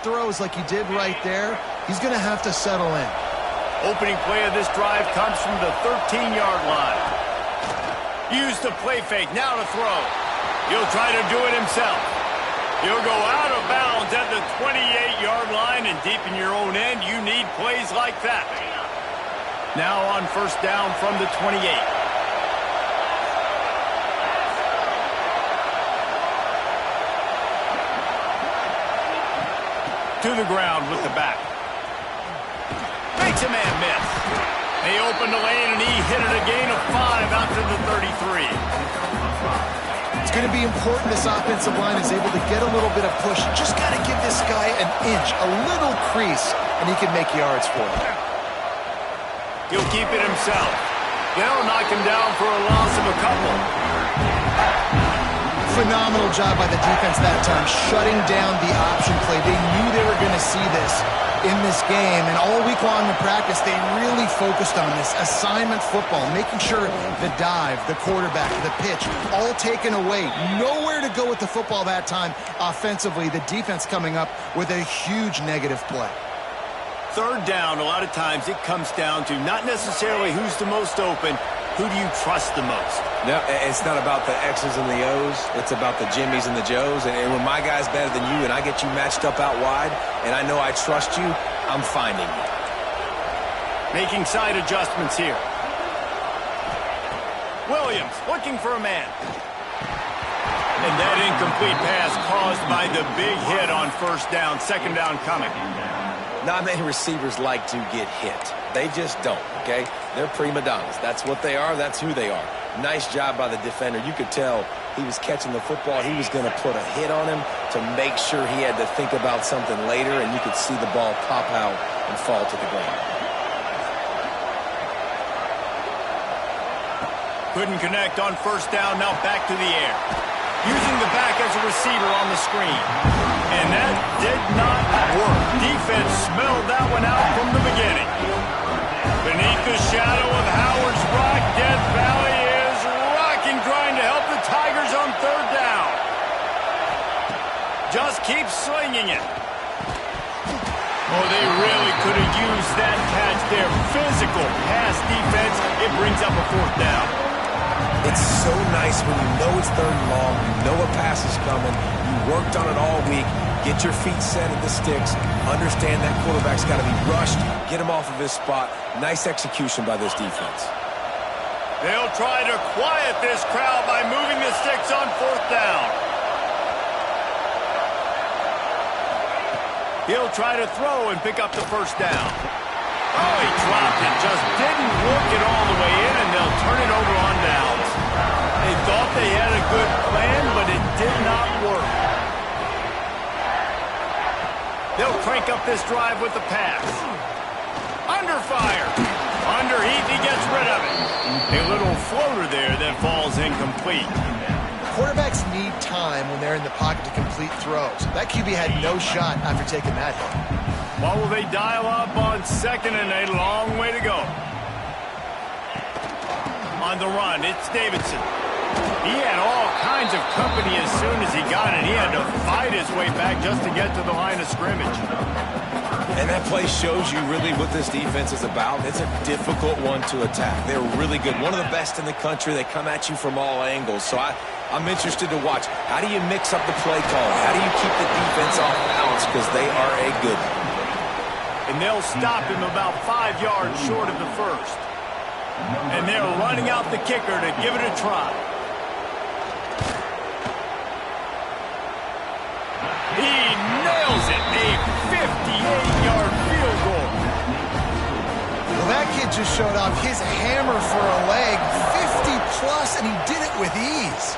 throws like he did right there, he's going to have to settle in. Opening play of this drive comes from the 13-yard line. Use the play fake, now to throw. He'll try to do it himself. He'll go out of bounds at the 28-yard line, and deep in your own end, you need plays like that. Now on first down from the 28. To the ground with the back. Makes a man miss. They opened the lane, and he hit it a gain of 5 out to the 33. It's going to be important this offensive line is able to get a little bit of push. Just got to give this guy an inch, a little crease, and he can make yards for it. He'll keep it himself. They'll knock him down for a loss of a couple. Phenomenal job by the defense that time, shutting down the option play. They knew they were going to see this in this game, and all week long in practice, they really focused on this assignment football, making sure the dive, the quarterback, the pitch, all taken away. Nowhere to go with the football that time offensively. The defense coming up with a huge negative play. Third down, a lot of times it comes down to not necessarily who's the most open, who do you trust the most? No, it's not about the X's and the O's. It's about the Jimmys and the Joes. And when my guy's better than you and I get you matched up out wide and I know I trust you, I'm finding you. Making side adjustments here. Williams looking for a man. And that incomplete pass caused by the big hit on first down. Second down coming. Not many receivers like to get hit. They just don't, okay? They're prima donnas. That's what they are. That's who they are. Nice job by the defender. You could tell he was catching the football. He was going to put a hit on him to make sure he had to think about something later, and you could see the ball pop out and fall to the ground. Couldn't connect on first down. Now back to the air. Using the back as a receiver on the screen. And that did not work. Defense smelled that one out from the beginning. Beneath the shadow of Howard's Rock, Death Valley is rocking, trying to help the Tigers on third down. Just keep slinging it. Oh, they really could have used that catch there. Physical pass defense. It brings up a fourth down. It's so nice when you know it's third and long, you know a pass is coming, you worked on it all week, get your feet set at the sticks, understand that quarterback's got to be rushed, get him off of his spot. Nice execution by this defense. They'll try to quiet this crowd by moving the sticks on fourth down. He'll try to throw and pick up the first down. Oh, he dropped it, just didn't work it all the way in, and they'll turn it over on downs. They thought they had a good plan, but it did not work. They'll crank up this drive with the pass. Under fire. Under heat, he gets rid of it. A little floater there that falls incomplete. Quarterbacks need time when they're in the pocket to complete throws. That QB had no shot after taking that hit. What will they dial up on second and a long way to go? On the run, it's Davidson. He had all kinds of company as soon as he got it. He had to fight his way back just to get to the line of scrimmage. And that play shows you really what this defense is about. It's a difficult one to attack. They're really good. One of the best in the country. They come at you from all angles. So I'm interested to watch. How do you mix up the play call? How do you keep the defense off balance? Because they are a good one. And they'll stop him about 5 yards short of the first. And they're running out the kicker to give it a try. He nails it, a 58-yard field goal. Well, that kid just showed off his hammer for a leg, 50-plus, and he did it with ease.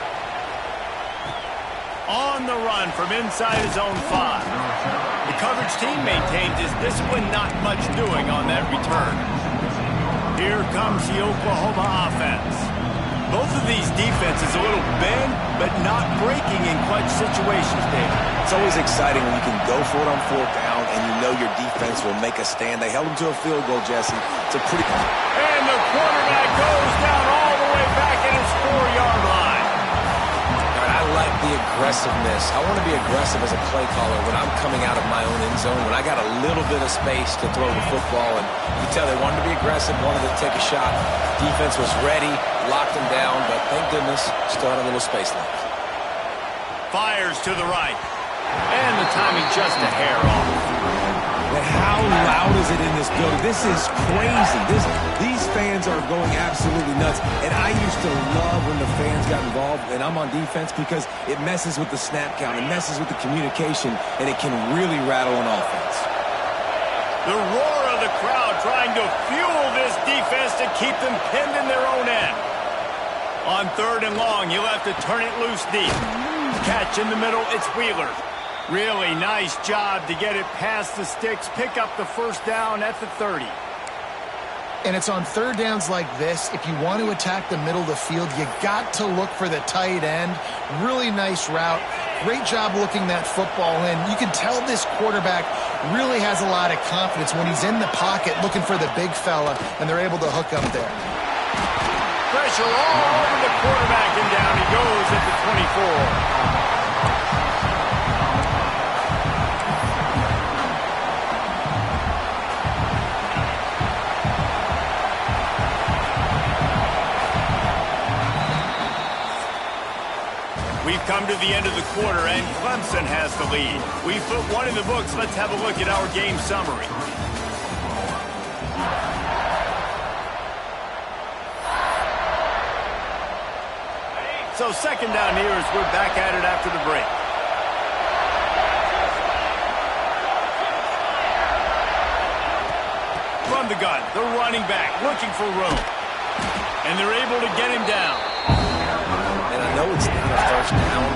On the run from inside his own 5. The coverage team maintains his discipline, not much doing on that return. Here comes the Oklahoma offense. Both of these defenses a little bend, but not breaking in clutch situations, David. It's always exciting when you can go for it on fourth down and you know your defense will make a stand. They held him to a field goal, Jesse. It's a pretty... And the quarterback goes down all the way back at his 4-yard line. I like the the aggressiveness. I want to be aggressive as a play caller when I'm coming out of my own end zone, when I got a little bit of space to throw the football. And you can tell they wanted to be aggressive, wanted to take a shot. Defense was ready, locked them down, but thank goodness, still had a little space left. Fires to the right. And the timing just a hair off. And how loud is it in this building? This is crazy. These fans are going absolutely nuts. And I used to love when the fans got involved, and I'm on defense, because it messes with the snap count, it messes with the communication, and it can really rattle an offense. The roar of the crowd trying to fuel this defense to keep them pinned in their own end. On 3rd and long, you'll have to turn it loose deep. Catch in the middle, it's Wheeler. Really nice job to get it past the sticks, pick up the first down at the 30. And it's on 3rd downs like this, if you want to attack the middle of the field, you got to look for the tight end. Really nice route. Great job looking that football in. You can tell this quarterback really has a lot of confidence when he's in the pocket looking for the big fella, and they're able to hook up there. Pressure all over the quarterback, and down he goes at the 24. We've come to the end of the quarter, and Clemson has the lead. We've put one in the books. Let's have a look at our game summary. So 2nd down here as we're back at it after the break. From the gun, the running back looking for room. And they're able to get him down. And I know it's not a first down,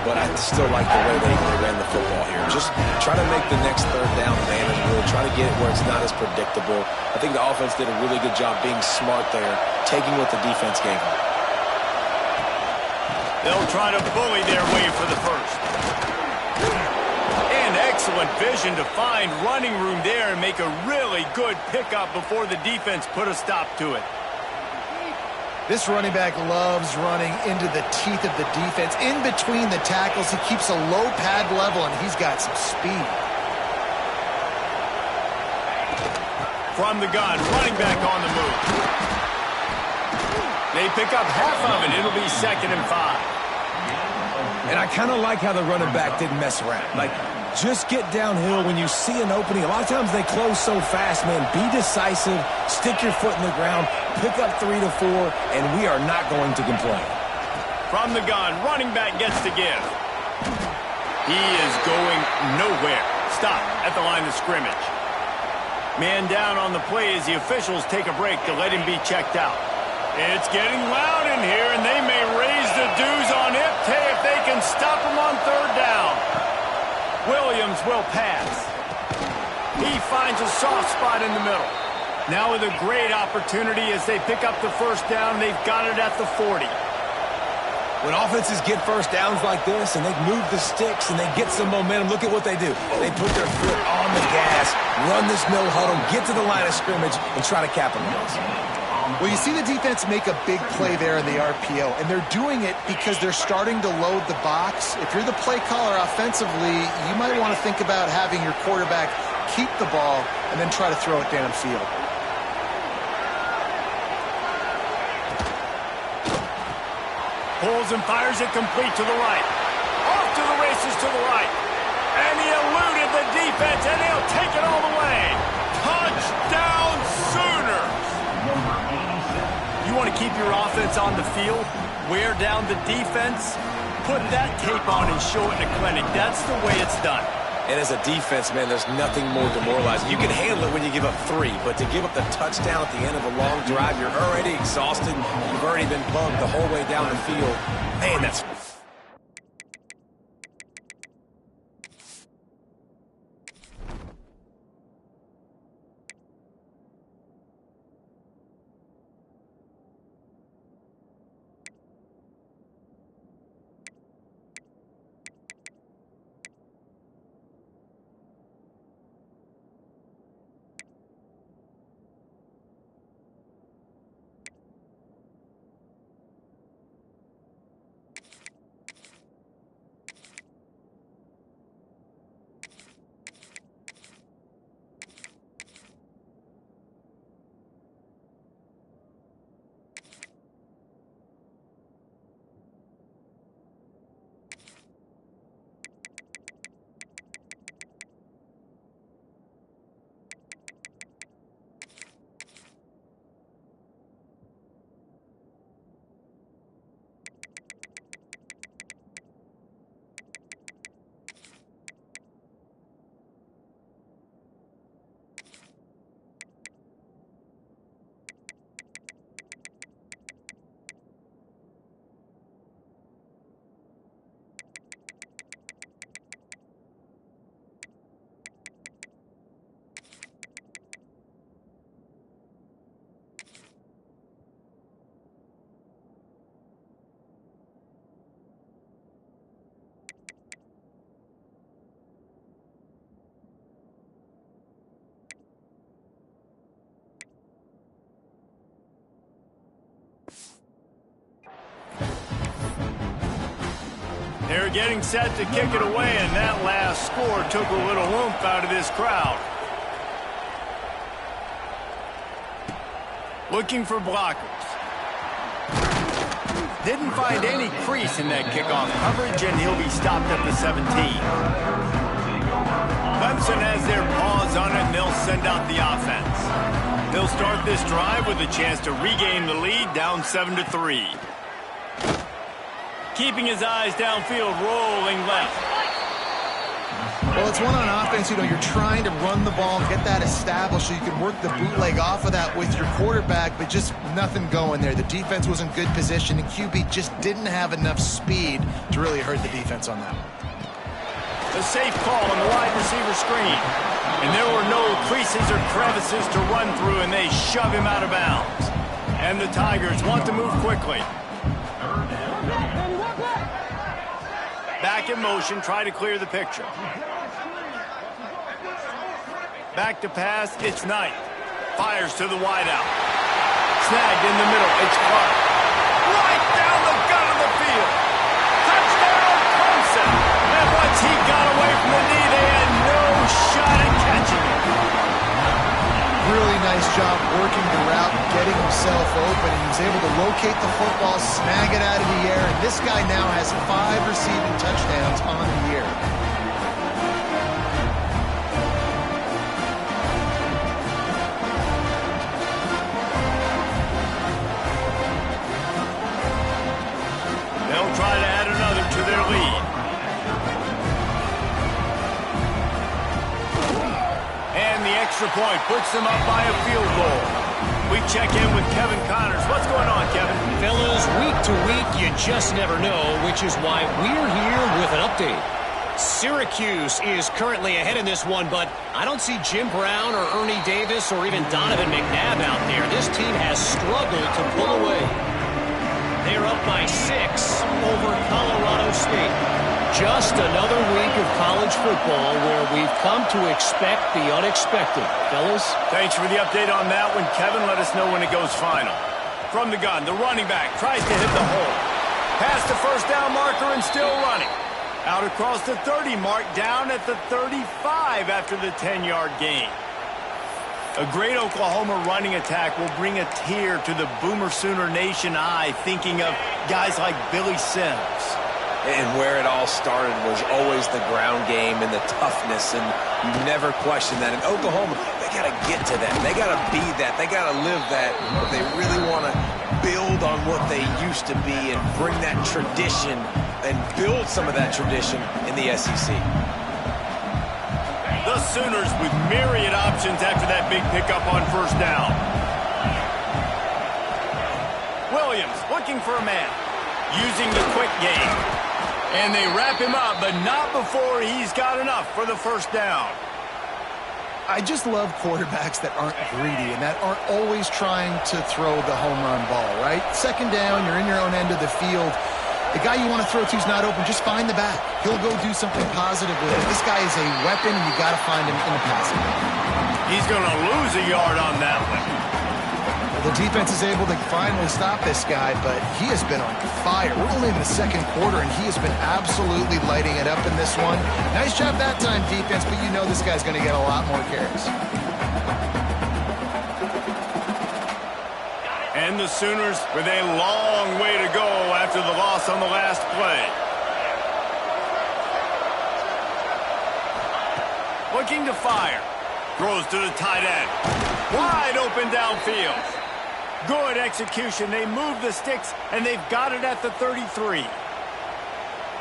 but I still like the way they ran the football here. Just try to make the next 3rd down manageable. Try to get it where it's not as predictable. I think the offense did a really good job being smart there, taking what the defense gave them. They'll try to bully their way for the first. And excellent vision to find running room there and make a really good pickup before the defense put a stop to it. This running back loves running into the teeth of the defense. In between the tackles, he keeps a low pad level, and he's got some speed. From the gun, running back on the move. They pick up half of it. It'll be 2nd and 5. And I kind of like how the running back didn't mess around. Like, just get downhill when you see an opening. A lot of times they close so fast, man. Be decisive, stick your foot in the ground, pick up 3 to 4, and we are not going to complain. From the gun, running back gets to give. He is going nowhere. Stop at the line of scrimmage. Man down on the play as the officials take a break to let him be checked out. It's getting loud in here, and they may raise the dues on Iptay if they can stop him on 3rd down. Williams will pass. He finds a soft spot in the middle. Now with a great opportunity as they pick up the first down, they've got it at the 40. When offenses get first downs like this and they move the sticks and they get some momentum, look at what they do. They put their foot on the gas, run this no huddle, get to the line of scrimmage, and try to capitalize. Well, you see the defense make a big play there in the RPO, and they're doing it because they're starting to load the box. If you're the play caller offensively, you might want to think about having your quarterback keep the ball and then try to throw it downfield. Pulls and fires it complete to the right. Off to the races to the right. And he eluded the defense, and he'll take it all the way. Touchdown Sooners! You want to keep your offense on the field? Wear down the defense? Put that tape on and show it in a clinic. That's the way it's done. And as a defense, man, there's nothing more demoralizing. You can handle it when you give up 3, but to give up the touchdown at the end of a long drive, you're already exhausted. You've already been bugged the whole way down the field. Man, that's... They're getting set to kick it away, and that last score took a little oomph out of this crowd. Looking for blockers. Didn't find any crease in that kickoff coverage, and he'll be stopped at the 17. Clemson has their paws on it, and they'll send out the offense. They'll start this drive with a chance to regain the lead, down 7-3. Keeping his eyes downfield, rolling left. Well, it's one on offense. You know, you're trying to run the ball and get that established so you can work the bootleg off of that with your quarterback, but just nothing going there. The defense was in good position, and QB just didn't have enough speed to really hurt the defense on that one. A safe call on the wide receiver screen. And there were no creases or crevices to run through, and they shove him out of bounds. And the Tigers want to move quickly. Back in motion, try to clear the picture. Back to pass, it's Knight. Fires to the wideout. Snagged in the middle, it's Clark. Right down the gut of the field. Touchdown, Clemson. And once he got away from the knee, they had no shot at catching it. Really nice job working the route and getting himself open. And he was able to locate the football, snag it out of the air, and this guy now has 5 receiving touchdowns on the year. They'll try to add another to their lead. And the extra point puts them up by a field goal. We check in with Kevin Connors. What's going on, Kevin? Fellas, week to week, you just never know, which is why we're here with an update. Syracuse is currently ahead in this one, but I don't see Jim Brown or Ernie Davis or even Donovan McNabb out there. This team has struggled to pull away. They're up by 6 over Colorado State. Just another week of college football where we've come to expect the unexpected. Fellas? Thanks for the update on that one, Kevin. Let us know when it goes final. From the gun, the running back tries to hit the hole. Past the first down marker and still running. Out across the 30 mark, down at the 35 after the 10-yard gain. A great Oklahoma running attack will bring a tear to the Boomer Sooner Nation eye, thinking of guys like Billy Sims. And where it all started was always the ground game and the toughness, and you never question that. In Oklahoma, they got to get to that. They got to be that. They got to live that if they really want to build on what they used to be and bring that tradition and build some of that tradition in the SEC. The Sooners with myriad options after that big pickup on first down. Williams looking for a man, using the quick game. And they wrap him up, but not before he's got enough for the first down. I just love quarterbacks that aren't greedy and that aren't always trying to throw the home run ball, right? Second down, you're in your own end of the field. The guy you want to throw to is not open. Just find the back. He'll go do something positive with it. This guy is a weapon, and you got to find him in the passing game. He's going to lose a yard on that one. The defense is able to finally stop this guy, but he has been on fire. We're only in the second quarter, and he has been absolutely lighting it up in this one. Nice job that time, defense, but you know this guy's going to get a lot more carries. And the Sooners with a long way to go after the loss on the last play. Looking to fire. Throws to the tight end. Wide open downfield. Good execution. They move the sticks, and they've got it at the 33.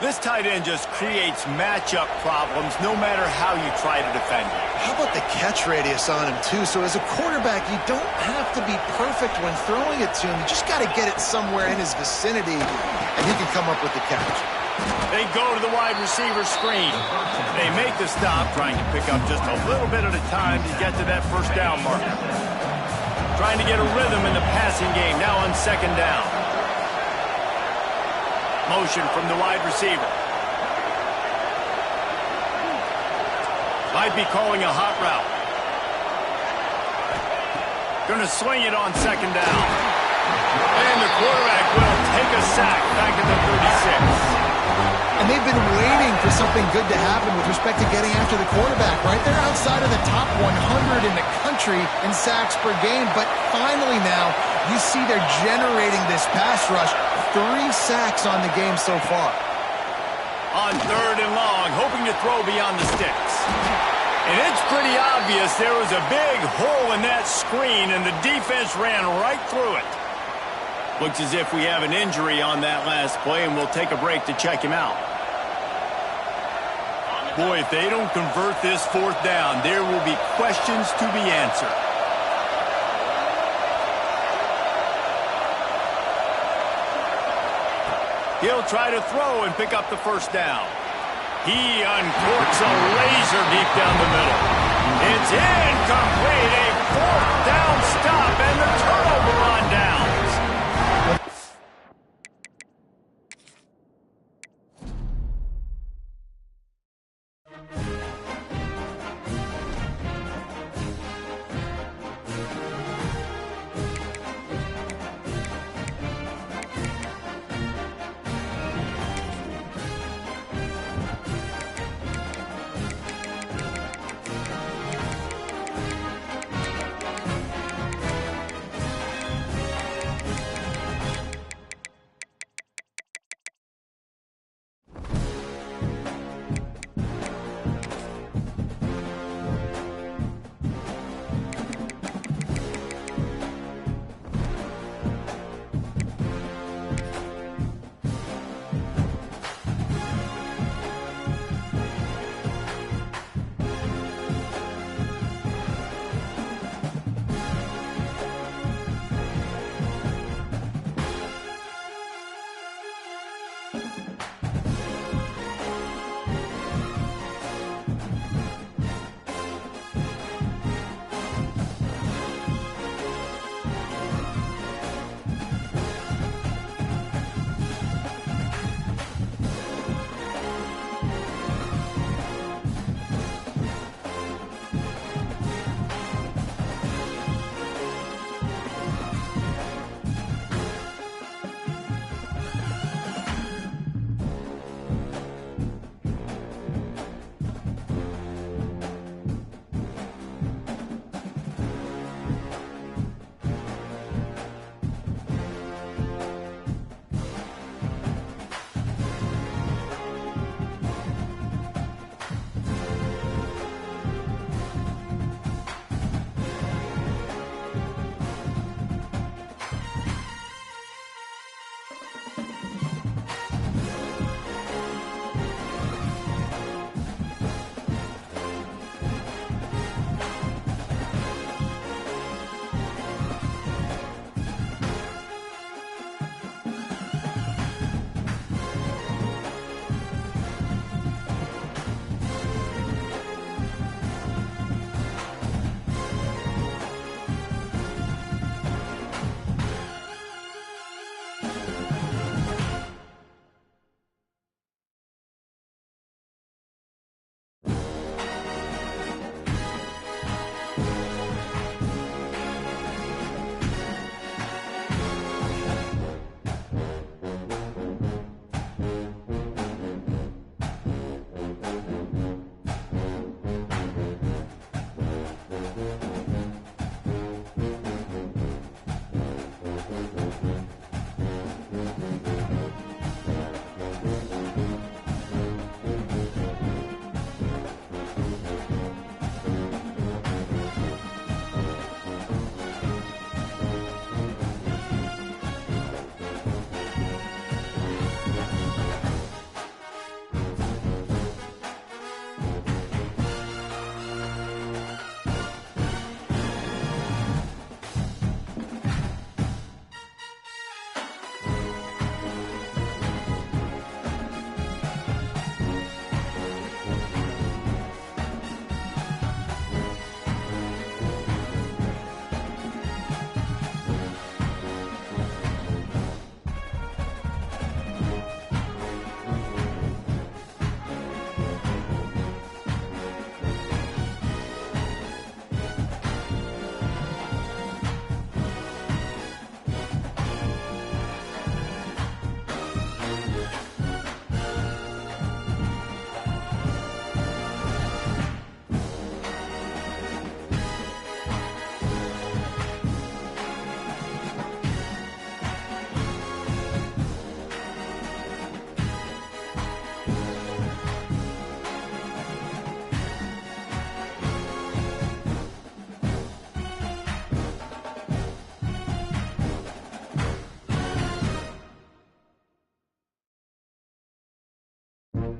This tight end just creates matchup problems no matter how you try to defend him. How about the catch radius on him, too? So as a quarterback, you don't have to be perfect when throwing it to him. You just got to get it somewhere in his vicinity, and he can come up with the catch. They go to the wide receiver screen. They make the stop, trying to pick up just a little bit at a time to get to that first down marker. Trying to get a rhythm in the passing game now on second down. Motion from the wide receiver. Might be calling a hot route. Going to swing it on second down. And the quarterback will take a sack back at the 36. And And they've been waiting for something good to happen with respect to getting after the quarterback, right? They're outside of the top 100 in the country in sacks per game, but finally now you see they're generating this pass rush. 3 sacks on the game so far. On 3rd and long, hoping to throw beyond the sticks. And it's pretty obvious there was a big hole in that screen, and the defense ran right through it. Looks as if we have an injury on that last play, and we'll take a break to check him out. Boy, if they don't convert this 4th down, there will be questions to be answered. He'll try to throw and pick up the 1st down. He uncorks a laser deep down the middle. It's incomplete. A 4th down stop and the turnover on downs.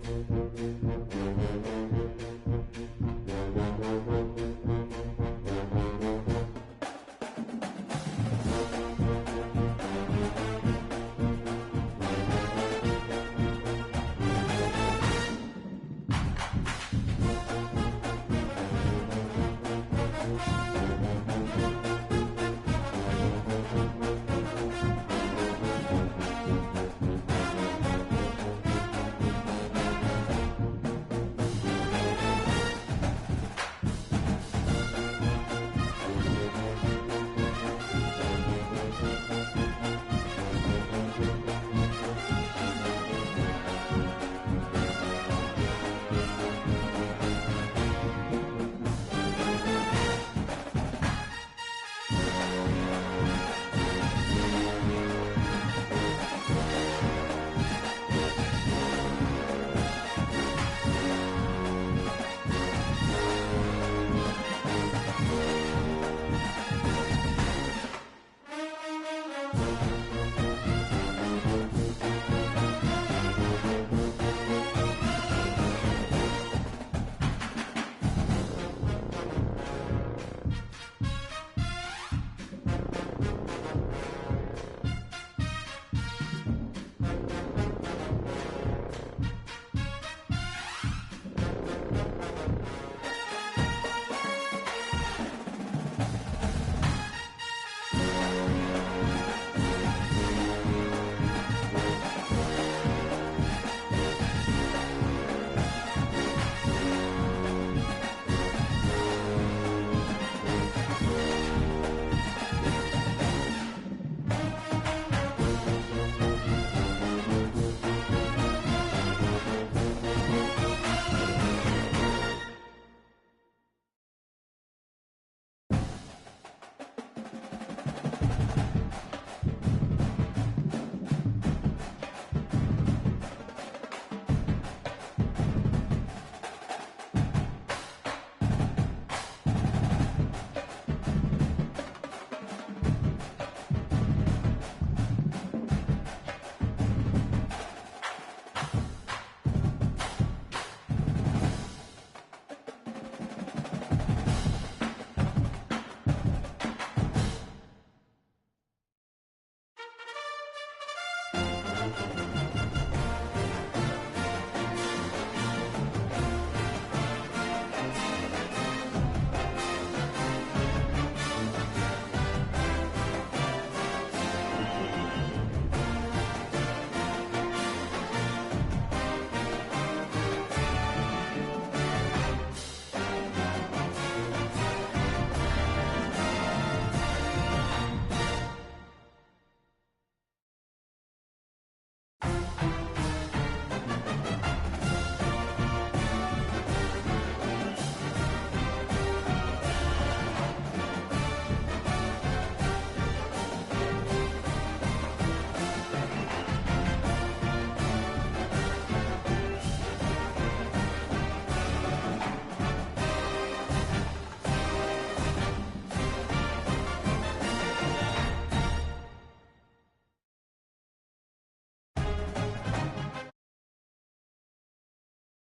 you.